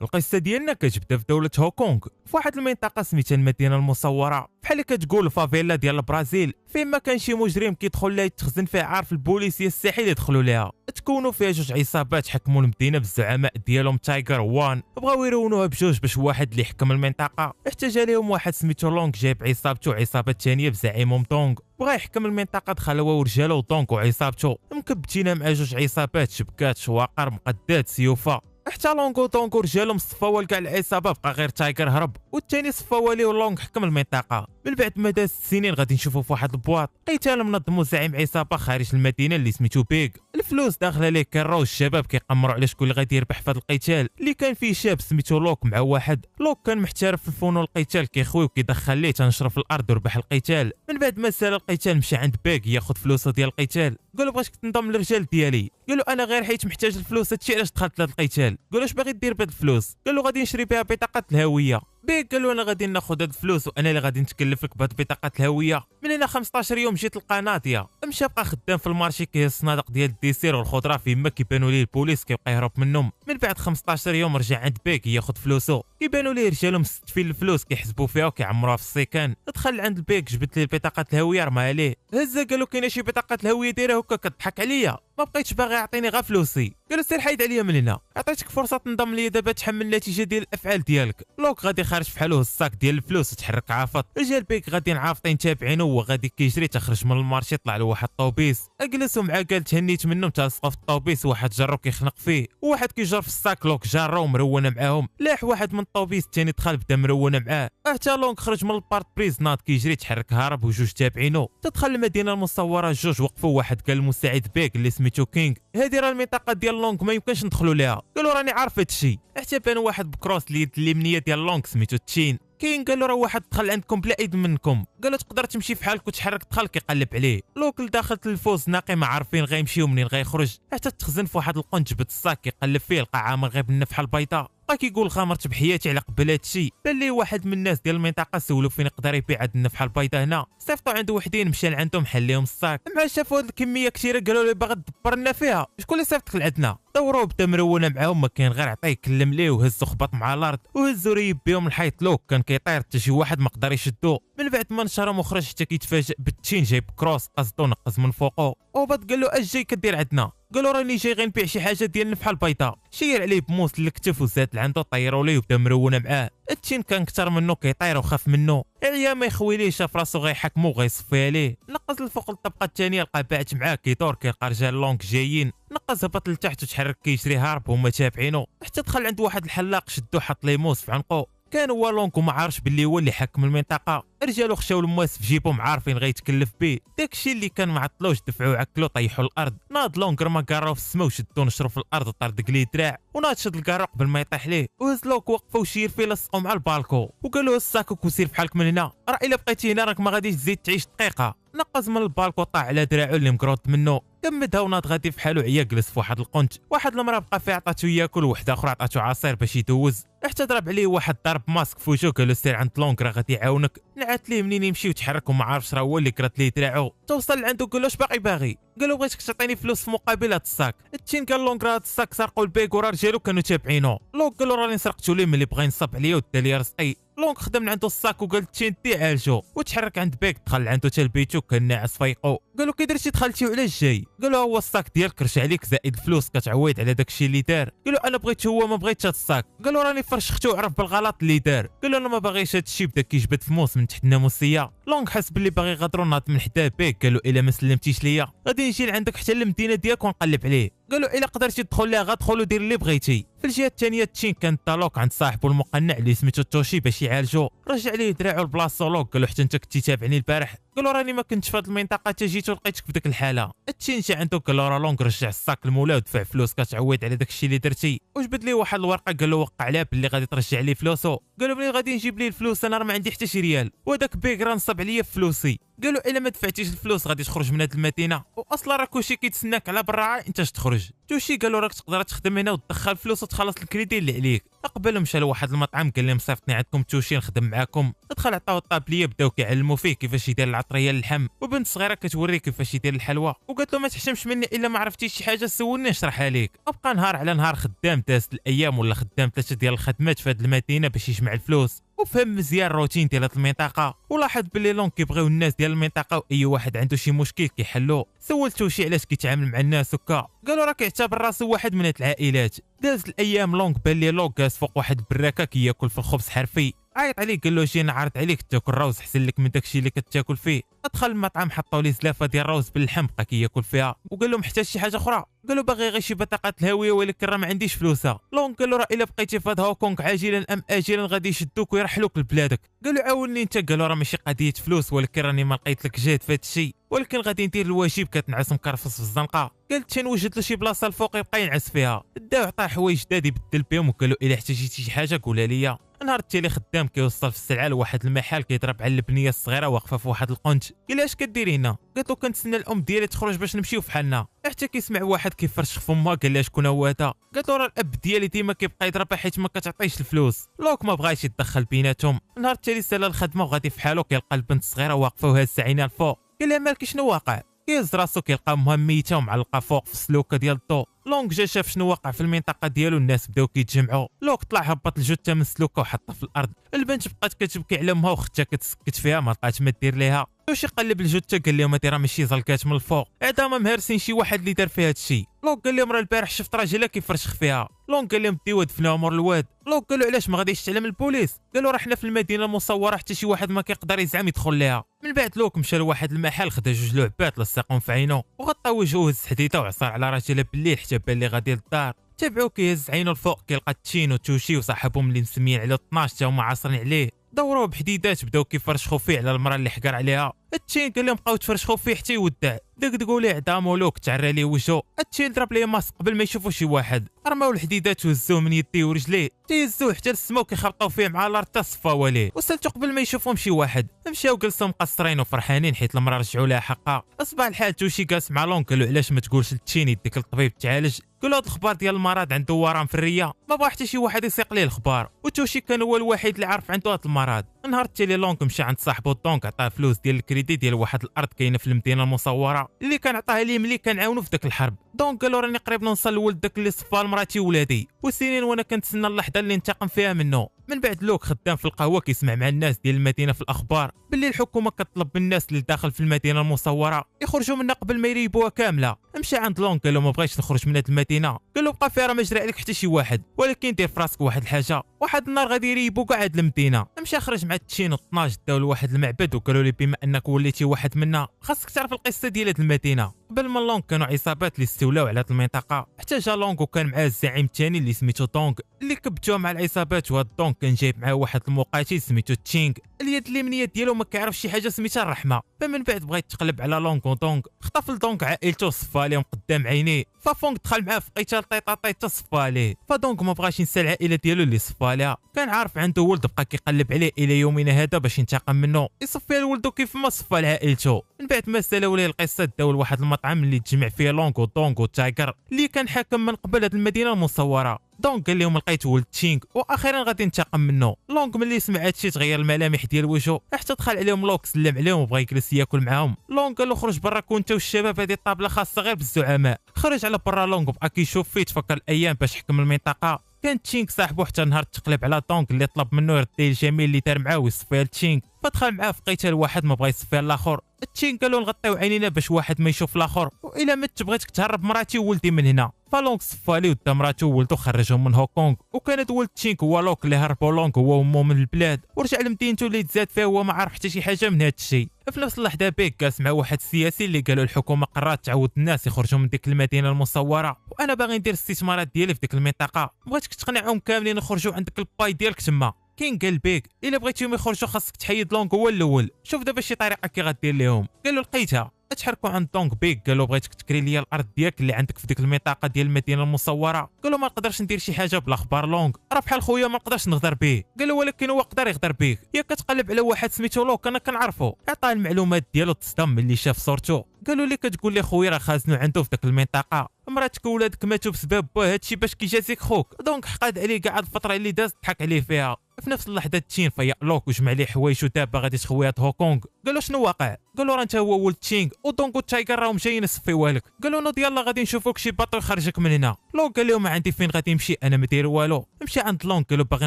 القصه ديالنا كتبدا في دوله هونغ كونغ، في واحد المنطقه سميتها المدينه المصوره، بحال كتقول الفافيلا ديال البرازيل، فين ما كان شي مجرم كيدخل لها يتخزن فيه عارف البوليس يستحيل يدخلوا ليها. تكونوا فيها جوج عصابات حكموا المدينه بالزعماء ديالهم تايغر وان، بغاو يرونوها بجوج باش واحد اللي يحكم المنطقه. احتاج عليهم واحد سميتو لونغ جايب عصابته وعصابه ثانيه بزعيمهم دونغ، بغا يحكم المنطقه. دخل هو ورجاله ودونغ وعصابته مكبتين مع جوج عصابات شبكات شواقر مقدات سيوفه. حتى لونغو دونغ ورجالهم صفاو لكاع العصابه، بقى غير تايغر هرب والثاني صفاو ليه ولونغ حكم المنطقه. من بعد ما داز السنين غادي نشوفوا في واحد البواط قتال منظمو زعيم عصابه خارج المدينه اللي سميتو بيغ. الفلوس داخله ليه كره والشباب كيقمروا على شكون اللي غادي يربح في هذا القتال، اللي كان فيه شاب سميتو لوك مع واحد. لوك كان محترف في الفنون القتال كيخوي وكيدخل ليه تنشر في الارض وربح القتال. من بعد ما سال القتال مشى عند بيغ ياخذ فلوسه ديال القتال، قالوا بغيتك تنضم للرجال ديالي. قالوا انا غير حيت محتاج الفلوس، هادشي علاش دخلت لهذا القتال. قالوا اش باغي دير بهاد الفلوس؟ قالوا غادي نشري بها بطاقه الهويه. بيك قالوا انا غادي ناخذ هاد الفلوس وانا اللي غادي نتكلف لك بهاد بطاقه الهويه. من هنا 15 يوم جيت لقى ناضيه، مشى بقى خدام في المارشي كيهز الصنادق ديال الديسير والخضره فين ما كيبانوا ليه البوليس كيبقى يهرب منهم. من بعد 15 يوم رجع عند بيك ياخذ فلوسه، كيبانوا ليه رجالهم مستفين الفلوس كيحسبوا فيها وكيعمروها في السيكان. دخل عند البيك جبت ليه بطاقه الهويه رماها عليه، هزه قالوا كاينه شي بطاقه الهويه دايره هكا كتضحك عليا، ما بقيتش باغي يعطيني غير فلوسي. قالوا سير حيد عليا من هنا، عطيتك فرصه تنضم ليا دابا تحمل النتيجه ديال الافعال ديالك. لوك غادي خارج بحالو الساك ديال الفلوس وتحرك عافط. رجال بيك غادي عافطين تابعينه وهو غادي كيجري تخرج من المارشي طلع له واحد الطوبيس. جلسوا معاه قال تهنيت منهم تلصقوا في الطوبيس، واحد جرو كيخنق فيه وواحد كيجر في الساك. لوك جارو مرونه معاهم، لاح واحد من الطوبيس الثاني دخل بدا مرونه معاه. حتى لونك خرج من البارت بريز ناض كيجري تحرك هارب وجوج تابعينه. تدخل المدينه المصوره جوج وقفوا، واحد قال المساعد بيك اللي سميتو كينغ هذه راه المنطقه ديال لونغ ما يمكنش ندخلوا ليها. قالوا راني عارف هادشي. حتى بان واحد بكروس اليد اليمنيه ديال لونغ سميتو تشين. كاين قالوا راه واحد دخل عندكم بلا ايد منكم، قالوا تقدر تمشي في حالك وتحرك. دخل كيقلب عليه. لوك لداخل الفوز ناقي ما عارفين غيمشيو منين غيخرج، حتى تخزن في واحد القنت جبد الصاك كيقلب فيه لقى عامر غير بالنفحه البيضاء. بقى كيقول خامرت بحياتي على قبل هادشي. بان ليه واحد من الناس ديال المنطقه سولو فين يقدر يبيع هاد النفحه البيضاء هنا. صيفطوا عنده وحدين مشى لعندهم حل لهم الصاك، مع شافوا هاد الكميه كثيره قالوا ليه باغي تدبر لنا فيها، شكون اللي صيفطك لعندنا؟ دوروا بدا مرونه معاهم، ما كاين غير عطيه يكلم ليه وهزو خبط مع الارض وهزو ريب بهم الحيط. لوك كان كيطير حتى شي واحد ما قدر يشدو. من بعد ما نشرهم وخرج حتى كيتفاجئ بالتشين جايب كروس قصدو نقز من فوقو. وبات قال له اش جاي كدير عندنا؟ قالوا راني جاي غنبيع شي حاجه ديال النفحه البيضاء. شير عليه بموس للكتف وزاد لعندو طيروا ليه وبدا مرونه معاه. التشين كان كثر منه كيطير وخاف منه، عيا ما يخوي ليه شاف راسو غيحكمو وغيصفيها ليه. نقز الفوق للطبقه الثانيه لقى باعت معاه كيدور كيلقى رجال لونغ جايين. نقز هبط لتحت وتحرك كيجري هارب هما تابعينه، حتى دخل عند واحد الحلاق شدو حط ليه موس في عنقو. كان هو لونغ وما عارفش باللي هو اللي حكم المنطقه. رجالو خشاو المواس في جيبهم عارفين غيتكلف بيه. داكشي اللي كان معطلوش دفعوه عكلو طيحوا الارض. ناض لونغ رمى كارو في السما وشدو نشرو في الارض طردق ليه دراع، وناض شد الكارو قبل ما يطيح ليه. وهز لوك وقفوا وشير فيه لصقوا مع البالكو وقالوا الساكوك وسير بحالك من هنا، راه الا بقيتي هنا راك ما غاديش تزيد تعيش دقيقه. نقز من البالكو طاح على دراعو اللي مكروط منه، كمدها وناض غادي في حالو عيا جلس في واحد القنت. واحد المراه بقى فيه عطاتو ياكل وواحده اخرى عطاتو عصير باش يدوز. حتى ضرب عليه واحد ضرب ماسك في وجهو قالو سير عند لونغ راه غادي يعاونك. نعت ليه منين يمشي وتحرك وما عارفش راه هو اللي كرات ليه دراعو. توصل لعندو قالو اش باغي؟ قالو بغيتك تعطيني فلوس في مقابل هاد الصاك. التشين قال لونغ راه هاد الصاك سرقوا البيك وراه رجالو كانوا تابعينه. لونغ قالو راني سرقتو ليه ملي بغا ينصب عليا ودار لي رزقي. لونغ خدم من عنده الصاك وقال تشين دي عالجو وتحرك عند بيك. دخل عنده حتى لبيتو كان ناعس فيقو. قالو كي درتي دخلتي وعلاش جاي؟ قالو هو الصاك ديالك رجع عليك زائد الفلوس كتعويض على داكشي اللي دار. قالو انا بغيت هو ما بغيتش هاد الصاك. قالو راني فرشختو وعرف بالغلط اللي دار. قالو انا ما باغيش هادشي. بدا كيجبد في موس من تحت الناموسيه. لونغ حس باللي باغي يغادروا ناض من حداه بيك. قالو الا ما سلمتيش ليا غادي نجي لعندك حتى للمدينه ديالك ونقلب عليه. قالوا الا قدرتي تدخل ليها غادخل ودير اللي بغيتي. في الجهه الثانيه تشين كان طالوك عند صاحبو المقنع اللي سميتو توشي باش يعالجو. رجع ليه دراعو لبلاصتو. لوك قالو حتى انت كنتي تابعني البارح. قالوا راني ما كنتش في هاد المنطقه حتى جيت ولقيتك في ديك الحاله. تشين جا عنده قال له راه لونغ رجع الصاك لمولاه ودفع فلوس كتعويض على داكشي اللي درتي. وجبد ليه واحد الورقه قال له وقع عليها باللي غادي ترجع ليه فلوسو. قالوا بلي غادي نجيب ليه الفلوس انا راه ما عندي حتى شي ريال، وهداك بيك راه نصب كيضرب عليا فلوسي. قالوا الا ما دفعتيش الفلوس غادي تخرج من هذه المدينه، واصلا راه كلشي كيتسناك على برا انت تخرج. توشي قالوا راك تقدر تخدم هنا وتدخل فلوس وتخلص الكريدي اللي عليك. قبل مشى لواحد المطعم قال لهم صيفطني عندكم توشي نخدم معاكم. دخل عطاو الطابليه بداو كيعلموا فيه كيفاش يدير العطريه للحم، وبنت صغيره كتوريه كيفاش يدير الحلوى، وقالت له ما تحشمش مني الا ما عرفتيش شي حاجه سولني نشرحها لك. بقى نهار على نهار خدام، دازت الايام ولا خدام 3 ديال الخدمات في هذه المدينه باش يجمع الفلوس، وفهم مزيان الروتين ديال هذه المنطقه، ولاحظ بلي لونغ كيبغيو الناس ديال المنطقه واي واحد عنده شي مشكل كيحلو. سولتو شي علاش كيتعامل مع الناس هكا، قالوا راه كيعتبر راسو واحد من هاد العائلات. دازت الايام لونغ بان لي لونغ جالس فوق واحد البراكه كياكل في الخبز حرفي، عيط عليه قال له جي نعرض عليك تاكل روز احسن لك من داكشي اللي كتاكل فيه. دخل المطعم حطوا ليه زلافه ديال الروز باللحم بقى كياكل فيها، وقال له محتاج شي حاجه اخرى، قالوا باغي غير شي بطاقه الهويه ولكن راه ما عنديش فلوسها. لونغ قال له راه الا بقيتي في هاد هونغ عاجلا ام اجلا غادي يشدوك ويرحلوك لبلادك. قال له عاوني انت، قال له راه ماشي قضيه فلوس ولكن راني ما لقيت لك جهد في هاد الشيء، ولكن غادي ندير الواجب. كتنعس مكرفص في الزنقه، قالت تنوجد له شي بلاصه الفوق يبقى ينعس فيها. داو عطاه حوايج جداد يبدل بهم، وقال له الا احتاجيتي شي حاجه قولها ليا. نهار التالي خدام كيوصل في السلعه لواحد المحل كيضرب على البنيه الصغيره واقفه في واحد القنت. قال اش كديري هنا؟ قالت له كنتسنى الام ديالي تخرج باش نمشيو فحالنا. حتى كيسمع واحد كيفرش في فمها قال لها شكون هو هذا؟ قالت له راه الاب ديالي ديما كيبقى يضربها حيت ما كتعطيش الفلوس. لوك ما بغاش يتدخل بيناتهم. نهار التالي سالا الخدمه وغادي في حالو كيلقى البنت الصغيره واقفه وهازه عينها الفوق. قال لها مالك شنو واقع؟ كيهز راسو كيلقى امها ميته ومعلقه فوق في السلوكه ديال الضو. لونغ جا شاف شنو واقع في المنطقه ديالو، الناس بداو كيتجمعوا. لوك طلع هبط الجثه من السلوكه وحطها في الارض. البنت بقات كتبكي على امها واختها كتسكت فيها ما لقات ما دير ليها. واش يقلب الجثه قال لهم هادي راه ماشي زلكات من الفوق، عداما مهرسين شي واحد اللي دار فيها هادشي. لونغ قال لهم راه البارح شفت راجلها كيفرشخ فيها. لونغ قال لهم ديوها دفنوها مور الواد. لونغ قالوا علاش ما غاديش تعلم البوليس؟ قالوا راه حنا في المدينه المصوره حتى شي واحد ما كيقدر يزعم يدخل ليها. من بعد لوك مشى لواحد المحل خدا 2 لعبات لصقهم في عينو وغطى وجهه هز حديده وعصر على راجلها بالليل حتى بان لي غادي للدار. تابعو كيهز عينو الفوق كيلقى تشين وتوشي وصاحبهم اللي مسميين عليه 12 تا هما عاصرين عليه. دوروه بحديدات بداو كيفرشخوا فيه على المراه اللي حقر عليها. التشين قال لهم بقاو تفرشخوا فيه حتى يودع. دقدقوا ليه عظامو لوك تعرى ليه وجهو. التشين ضرب ليه ماسك قبل ما يشوفوا شي واحد، رماو الحديدات وهزوه من يديه ورجليه تيهزوه حتى للسما وكيخبطوا فيه مع الارض حتى صفاو عليه. وصلتو قبل ما يشوفهم شي واحد. مشاو جلسوا مقصرين وفرحانين حيت المراه رجعوا لها حقها. اصبح الحال توشي جالس مع لونغ قالوا علاش ما تقولش للتشين يديك للطبيب تعالج. قالوا هاد الخبار ديال المرض عنده ورم في الريه، ما بغا حتى شي واحد يسيق ليه الخبار، وتوشي كان هو الوحيد اللي عارف عنده هاد المرض. نهار التالي لونغ مشى عند صاحبو دونك عطاه فلوس ديال الكريدي ديال واحد الارض كاينه في المدينه المصوره اللي كان عطاها ليه ملي كنعاونو في داك الحرب. دونك قالوا راني قريب نوصل لولد داك اللي صفى لمراتي وولادي، وسنين وانا كنتسنى اللحظه اللي ننتقم فيها منه. من بعد لوك خدام في القهوه كيسمع مع الناس ديال المدينه في الاخبار باللي الحكومه كتطلب من الناس اللي داخل في المدينه المصوره يخرجوا منها قبل ما يريبوها كامله. مشى عند لونغ قال له ما بغيتش نخرج من هذه المدينه. قال له بقى فيها راه ما جرى عليك حتى شي واحد، ولكن دير في راسك واحد الحاجه، واحد النهار غادي يريبوا كاع هاد المدينه. مشى خرج مع التشين و12 داو لواحد المعبد وقالوا لي بما انك وليتي واحد منا خاصك تعرف القصه ديال هاد المدينه. قبل ما لونغ كانوا عصابات اللي استولاو على هاد المنطقه، حتى جا لونغ وكان معاه الزعيم الثاني اللي سميتو دونغ اللي كبتوه مع العصابات. وهاد دونغ كان جايب معاه واحد المقاتل سميتو تشينغ اليد اليمنيه ديالو ما كيعرف شي حاجه سميتها الرحمه. فمن بعد بغا يتقلب على لونغ ودونغ خطف لدونغ عائلته وصفى لهم قدام عينيه. ففونغ دخل معاه في قتال طيطاطي حتى صفى عليه. فدونغ ما بغاش ينسى العائله ديالو اللي صفى لها، كان عارف عنده ولد بقى كيقلب عليه الى يومنا هذا باش ينتقم منه يصفي لولده كيف ما صفى لعائلته. من بعد ما سالاو ليه القصه داو لواحد المطعم اللي تجمع فيه لونغ ودونغ وتايغر اللي كان حاكم من قبل هاد المدينه المصوره. دونغ قال لهم لقيت ولد تشينغ واخيرا غادي ننتقم منه. لونغ ملي سمع هادشي تغير الملامح ديال وجهه حتى دخل عليهم لوك سلم عليهم وبغى يجلس ياكل معاهم. لونغ قال له خرج برا كنت والشباب، هذه الطابله خاصه غير بالزعماء. خرج على برا لونغ وبقى كيشوف فيه تفكر الايام باش حكم المنطقه. كان تشينغ صاحبو حتى نهار تقلب على دونغ اللي طلب منه يرد ليه الجميل اللي دار معاه ويصفيها لتشينغ. فدخل معاه في قتال واحد ما بغى يصفيها الاخر. تشينغ قالوا نغطيو عينينا باش واحد ما يشوف الاخر، والا مت بغيتك تهرب مراتي وولدي من هنا. فلونغ صفى ليه قدام مراتو وولدو خرجهم من هونغ. وكانت ولد تشينغ هو لوك اللي هربوا لونغ هو وامو من البلاد ورجع لمدينته اللي تزاد فيها هو ما عرف حتى شي حاجه من هذا الشيء. في نفس اللحظه بيك جالس مع واحد السياسي اللي قالوا الحكومه قررت تعود الناس يخرجوا من ديك المدينه المصوره، وانا باغي ندير الاستثمارات ديالي في ديك المنطقه، بغيتك تقنعهم كاملين يخرجوا عندك الباي ديالك تما. كاين قال بيك الا بغيتيهم يخرجوا خاصك تحيد لونغ هو الاول، شوف دابا شي طريقه كي غدير لهم. قال له لقيتها، تحركوا عند دونغ بيك، قالوا بغيتك تكري لي الارض ديالك اللي عندك في ديك المنطقه ديال المدينه المصوره. قالوا ما نقدرش ندير شي حاجه بلا خبار لونغ، راه بحال خويا ما نقدرش نغدر به. قالوا ولكن هو قدر يغدر بيك، ياك كتقلب على واحد سميتو لوك انا كنعرفو. عطاه المعلومات ديالو، تصدم ملي شاف صورته. قالوا لي كتقول لي خويا راه خازنو عنده في داك المنطقه، مراتك وولادك ماتوا بسبب باه، هادشي باش كيجازيك خوك. دونك حقاد عليه كاع الفتره اللي داز، ضحك عليه فيها. في نفس اللحظه تشين فيق لوك وجمع ليه حوايج ودابا غادي تخويات هوكونغ. قالوا شنو واقع؟ قالوا راه انت هو ولد تشينغ ودونغ وتايغر راهم جايين يصفيوها لك. قالوا نوض يلا غادي نشوفوك شي باطو يخرجك من هنا. لوك قال لهم ما عندي فين غادي نمشي، انا ما داير والو. مشى عند لونغ قالوا باغي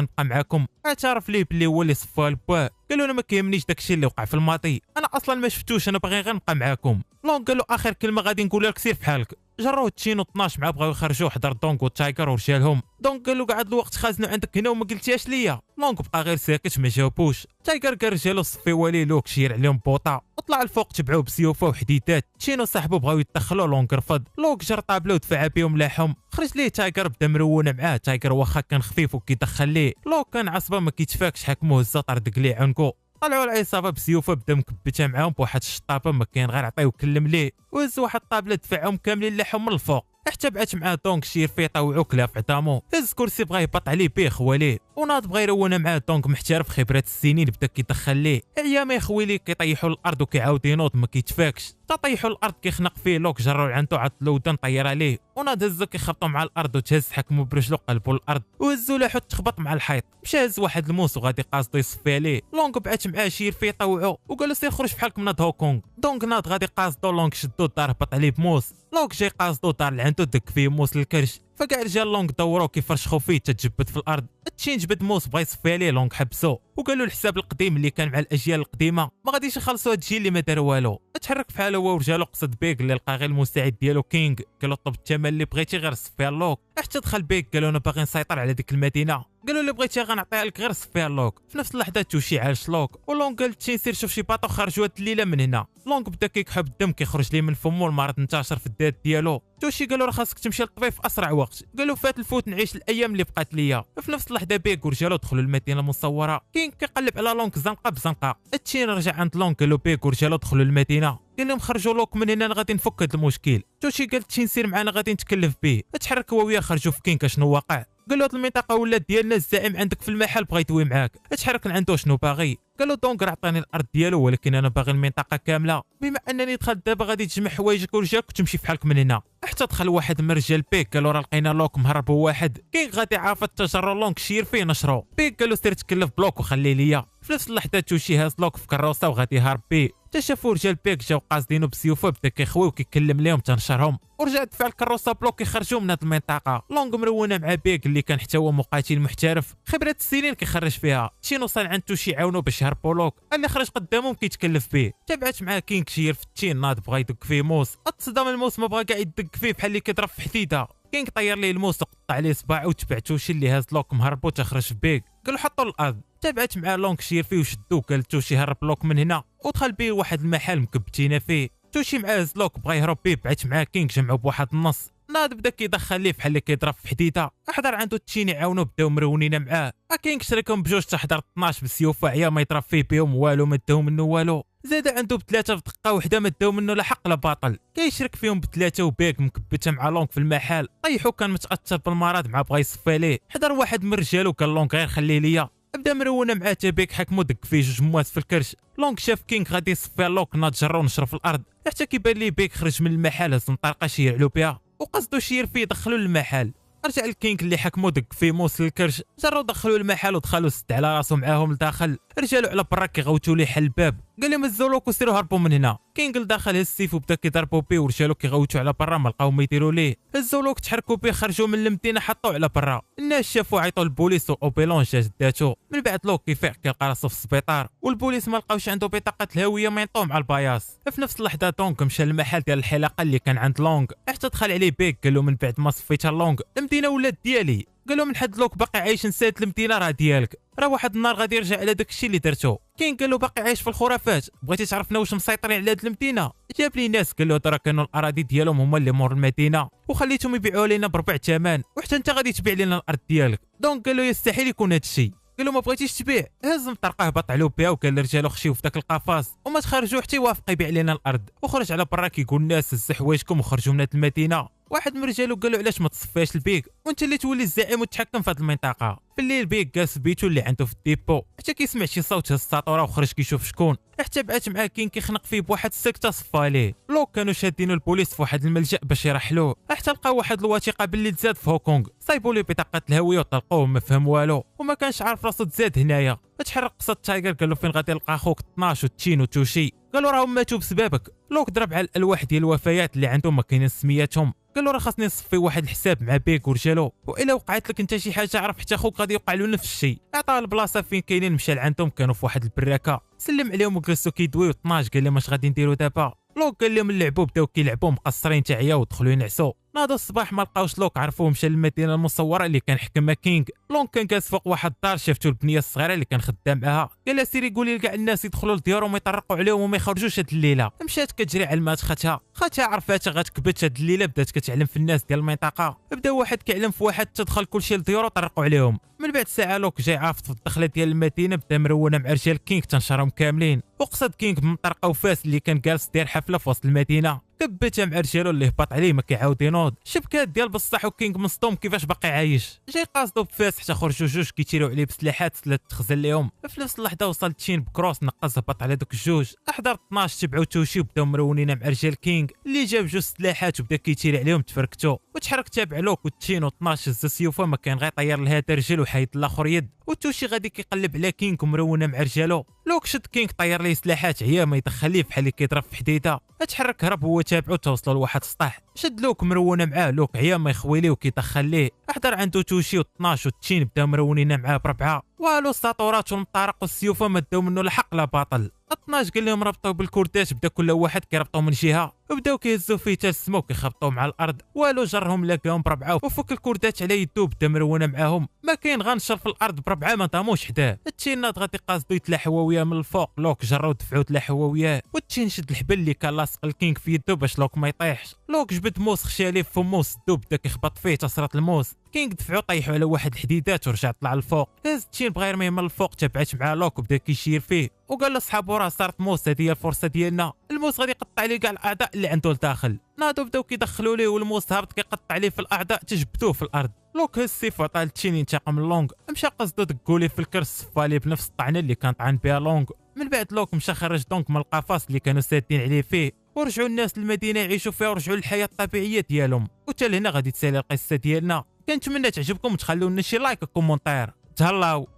نبقى معاكم، اعترف ليه بلي هو اللي صفاها لباه. قالوا انا ما كيهمنيش داكشي اللي وقع في الماطي، انا اصلا ما شفتوش، انا باغي غير نبقى معاكم. لونغ قالوا اخر كلمه غادي نقولها لك سير بحالك. جروه تشين و 12 مع بغاو يخرجوا، حضر دونغ وتايغر ورجالهم. دونغ قالوا قعد الوقت خازنو عندك هنا وما قلتيهاش ليا. لونغ بقى غير ساكت ما جاوبوش. تايغر قال رجالو صفيوا ليه لوك، شير عليهم بوطه وطلع الفوق، تبعوه بسيوفه وحديدات. تشين وصاحبو بغاو يتدخلوا، لونغ رفض. لوك جر طابله ودفع بهم لاحهم، خرج ليه تايغر بدا مرونه معاه. تايغر واخا كان خفيف وكيدخل ليه، لوك كان عصبه ما كيتفاكش، حكموه هزا طردق ليه عنقو. طلعوا العصابه بسيوفه بدا مكبتها معاهم بواحد الشطابه، ما كاين غير عطيو كلم ليه، وهز واحد الطابله دفعهم كاملين لاحهم من الفوق. حتى بعت معاه دونغ شير فيه طاوعو كلاف عظامو، هز كرسي بغا يهبط عليه بيه خواليه، وناض بغا يرونا معاه. دونغ محترف خبرات السنين بدا كيدخل ليه، عيا ما يخوي كيطيحوا الارض وكيعاود ينوض ما كيتفاكش. طيحوا الارض كيخنق فيه. لوك جروا عنده عطلو ودن طير عليه، وناض هزو كيخبطوا مع الارض وتهز، حكموا برجلو قلبوا الارض وهزوا لاحو تخبط مع الحيط. مشى هز واحد الموس وغادي قاصدو يصفي عليه. لونغ بعت معاه شير فيه طوعو وقالو سير خرج بحالك من هاد هوكونغ. دونغ ناض غادي قاصدو، لونغ شدو الدار هبط عليه بموس. لونغ جاي قاصدو دار لعندو دك فيه موس للكرش، فكاع رجال لونغ دورو كيفرشخو فيه تتجبد في الارض. تشين جبد موس بغا يصفي عليه، لونغ حبسو وقالوا الحساب القديم اللي كان مع الاجيال القديمه ما غاديش يخلصوا هادشي اللي ما دار والو. تحرك بحال هو ورجالو قصد بيك اللي لقى غير المساعد ديالو كينغ. قالوا طلب الثمن اللي بغيتي غير صفيها لوك. حتى دخل بيك قالوا انا باغي نسيطر على ديك المدينه، قالوا اللي بغيتي غنعطيها لك غير صفيها لوك. في نفس اللحظه توشي عاش لوك، ولونغ قال تشين سير شوف شي باطو خرجوا هاد الليله من هنا. لونغ بدا كيكحب الدم كيخرج ليه من فمو، المرض انتشر في الداد ديالو. توشي قالوا راه خاصك تمشي للطبيب في اسرع وقت. قالوا فات الفوت نعيش الايام اللي بقات ليا. في نفس اللحظه بيك ورجالو دخلوا المدينه المصوره. كين كيقلب على لونغ زنقه بزنقه. تشين رجع عند لونغ، قالوا بيك ورجالو دخلوا المدينه، قال لهم خرجوا لوك من هنا غادي نفك هذا المشكل. توشي قال تشين سير معنا غادي نتكلف به. تحرك هو وياه خرجوا في كين شنو واقع. قالوا هاد المنطقه ولات ديالنا، الزعيم عندك في المحل بغا يدوي معاك. تحرك عنده شنو باغي. قالوا دونغ عطاني الارض ديالو ولكن انا باغي المنطقه كامله، بما انني دخلت دابا غادي تجمع حوايجك ورجالك وتمشي فحالك من هنا. حتى دخل واحد من رجال بيك، قالوا راه لقينا لوك مهرب واحد كين غادي عارف التجرر. لونغ شير فيه نشرو. بيك قالوا سير تكلف بلوك وخليه ليا. في نفس اللحظه توشي هاز لوك في كروسه وغادي يهرب بيه. حتى شافوا رجال بيك جاو قاصدينو بسيوفه، بدا كيخوي وكيكلم ليهم تنشرهم، ورجع دفع الكروسه بلوك يخرجوا من هاد المنطقه. لونغ مرونه مع بيك اللي كان حتى هو مقاتل محترف، خبرات السنين كيخرج فيها. تشين وصل عند توشي يعاونوا باش يهربوا لوك، اللي خرج قدامهم كيتكلف به. تبعت مع كينغ شير في تشين، ناض بغا يدق فيه موس. اتصدم الموس ما بغا كاع يدق فيه بحال اللي كيضرب في حديده. كينغ طير ليه الموس وقطع عليه صباعه، وتبع توشي اللي هاز لوك مهرب وتخرج في بيك. قالوا حطوا الارض. تبعت مع لونغ شير فيه وشدوه، قال توشي هرب لوك من هنا ودخل بيه واحد المحل مكبتينا فيه. توشي مع هاز لوك بغا يهرب بيه، بعت مع كينغ جمعوا بواحد النص. ناض بدا كيدخل ليه بحال اللي كيضرب في حديده. حضر عنده تشين يعاونوا، بداو مرونين معاه. كينغ شريكهم بجوج، تحضر 12 بالسيوفه عيا ما يضرب فيه بهم والو، ما داو منه والو. زاد عنده بثلاثه في دقه وحده، ما داو منه لا حق لا باطل. كيشرك فيهم بثلاثه وبيك مكبته مع لونغ في المحل. طيحو كان متاثر بالمرض مع بغا يصفي ليه. حضر واحد من رجالو قال لونغ غير خليه ليا. بدا مرونه مع تابيك، حكمو دق فيه جوج موات في الكرش. لونغ شاف كينغ غادي يصفي لوك، ناض جرو نشرو في الارض حتى كيبان ليه بيك خرج من المحل، هز نطرقه شيرعلو بها وقصدو شير فيه دخلوا للمحل. رجع الكينغ اللي حكمو دق فيه موس الكرش، جرو دخلوا المحل ودخلوا سد على راسو معاهم لداخل. رجالو على برا كيغوتوا ليه حل الباب، قال لهم هزوا لوك وسيروا هربوا من هنا. كينغ لداخل هز السيف وبدا كيضربوا بيه، ورجالو كيغوتوا على برا ما لقاو ما يديروا ليه. هزوا لوك تحركوا بيه، خرجوا من المدينه حطوه على برا. الناس شافوا عيطوا للبوليس واوبيلون جات داتو. من بعد لوك كيفيق كيلقى راسو في السبيطار، والبوليس ما لقاوش عنده بطاقه الهويه، ما ينطوه مع الباياس. في نفس اللحظه دونغ مشى للمحل ديال الحلاقه اللي كان عند لونغ، حتى دخل عليه بيك. قال له من بعد ما صفيتها لونغ المدينه ولات ديالي. قال له من حد لوك باقي عايش نسات المدينه راه ديالك، راه واحد النهار غادي يرجع على داك الشيء اللي درتو. كاين قال له باقي عايش في الخرافات، بغيتي تعرفنا واش مسيطرين على هاد المدينه؟ جاب لي ناس قال له راه كانوا الاراضي ديالهم هما اللي مور المدينه وخليتهم يبيعوا لنا بربع ثمن، وحتى انت غادي تبيع لنا الارض ديالك. دونك قال له يستحيل يكون هاد الشيء. قال له ما بغيتيش تبيع، هز مطرقه هبط عليه بها وقال لرجالو خشيو في داك القفص وما تخرجوا حتى يوافق يبيع لنا الارض، وخرج على برا كيقول الناس هز حوايجكم وخرجوا من هاد المدينه. واحد من رجالو قال له علاش ما تصفياش البيك وانت اللي تولي الزعيم وتتحكم في هاد المنطقه. في الليل بيك جالس في بيتو اللي عنده في الديبو حتى كيسمع شي صوت هز الساطوره وخرج كيشوف شكون، حتى بعات معاه كين كيخنق فيه بواحد السكته صفى ليه. لوك كانوا شادينو البوليس في واحد الملجأ باش يرحلوه، حتى لقاو واحد الوثيقه باللي تزاد في هوكونغ، صايبوا ليه بطاقه الهويه وطلقوه ما فهم والو وما كانش عارف راسو تزاد هنايا. تحرق قصه تايجر قال له فين غادي نلقى خوك 12 وتشين وتوشي، قالوا راهم ماتوا بسببك. لوك ضرب على الالواح ديال الوفيات اللي عندهم ما كاينين سمياتهم، قال له راه خاصني نصفي واحد الحساب مع بيك ورجالو، والا وقعت لك انت شي حاجه عرف حتى خوك غادي يوقع له نفس الشيء. عطاه البلاصه فين كاينين، مشى لعندهم كانوا في واحد البراكه، سلم عليهم وجلسوا كيدويو 12. قال لهم اش غادي نديروا دابا؟ لوك قال لهم نلعبوا، بداو كيلعبوا مقصرين حتى عياو ودخلوا ينعسوا. ناضوا الصباح ما لقاوش لوك، عرفوه مشى للمدينه المصوره اللي كان حكمها كينغ. لونغ كان جالس فوق واحد الدار، شافتو البنيه الصغيره اللي كان خدام معاها، قال لها سيري قولي لكاع الناس يدخلوا لديارهم ويطرقوا عليهم وما يخرجوش هاد الليله. مشات كتجري على المات خاتها عرفاتها غتكبت هاد الليله، بدات كتعلم في الناس ديال المنطقه، بدا واحد كيعلم في واحد تدخل كلشي لديارو وطرقوا عليهم. من بعد ساعه لوك جاي عافط في الدخله ديال المدينه، بدا مرونه مع رجال كينغ تنشرهم كاملين، وقصد كينغ بمطرقه وفاس اللي كان جالس داير حفله في وسط المدينه، كبتها مع رجالو اللي هبط عليه ما كيعاود ينوض. شبكات ديال بصح وكينغ مصدوم كيفاش باقي عايش، جاي قاصدو بفاس حتى خرجوا جوج كيتيروا عليه بسلاحات سلات تخزن ليهم. في نفس اللحظه وصل تشين بكروس نقص هبط على دوك الجوج، احضر 12 تبعوا توشي وبداو مرونين مع رجال كينغ اللي جاب جوج سلاحات وبدا كيتيري عليهم تفركتو، وتحرك تابع لوك وتشين و12 هز سيوفه ما كان غيطير لها رجل وحيد الاخر يد، وتوشي غادي كيقلب على كينغ ومرونه مع رجالو. لوك شد كينغ طير ليه سلاحات عيا ما يدخل ليه بحال اللي كيضرب في حديده، تحرك هرب هو تابعو توصلوا لواحد السطح، شد لوك مرونه معاه، لوك عيا ما يخوي ليه وكيدخل ليه، احضر عنده توشي و12 وتشين بدا مرونين معاه بربعه، والو الساطورات والمطارق والسيوفه ما داو منه الحق لا باطل. 12 قال لهم ربطوا بالكرداش، بدا كل واحد كيربطوا من جهه وبداو كيهزوا فيه حتى السما وكيخبطوا مع الارض، والو جرهم لاقاهم بربعه وفك الكردات على يدو بدا مرونه معاهم، ما كاين غنشر في الارض بربعه ما طاموش حداه. التشينات غادي قاصدو يتلا حواويه من الفوق، لوك جرو دفعوا تلا حواويه، والتشين شد الحبل اللي كان لاصق الكينغ في يدو باش لوك ما يطيحش. لوك جبد موس خشالي في فمو سدو بدا كيخبط فيه تصرات الموس، كينغ دفعوا طيحوا على واحد الحديدات ورجع طلع الفوق. هز تشين بغا يرميه من الفوق، تبعت مع لوك وبدا كيشير فيه وقال لصحابو راه صارت موس، هذه هي الفرصه ديالنا، الموس غادي يقطع ليه كاع الاعضاء اللي عنده لداخل. ناضوا بداو كيدخلوا ليه والموس هابط كيقطع ليه في الاعضاء تجبدوه في الارض. لوك هز السيف وعطاه لتشين ينتقم من لونغ، مشى قصدو دقوا ليه في الكرش صفاليه بنفس الطعنه اللي كان طعن بها لونغ. من بعد لوك مشى خرج دونك من القفص اللي كانوا سادين عليه فيه، ورجعوا الناس للمدينه يعيشوا فيها ورجعوا للحياه الطبيعيه ديالهم. وحتى لهنا غادي تسالي القصه ديالنا. كنتمنى تعجبكم وتخلوا لنا شي لايك وكومونتير. تهلاو.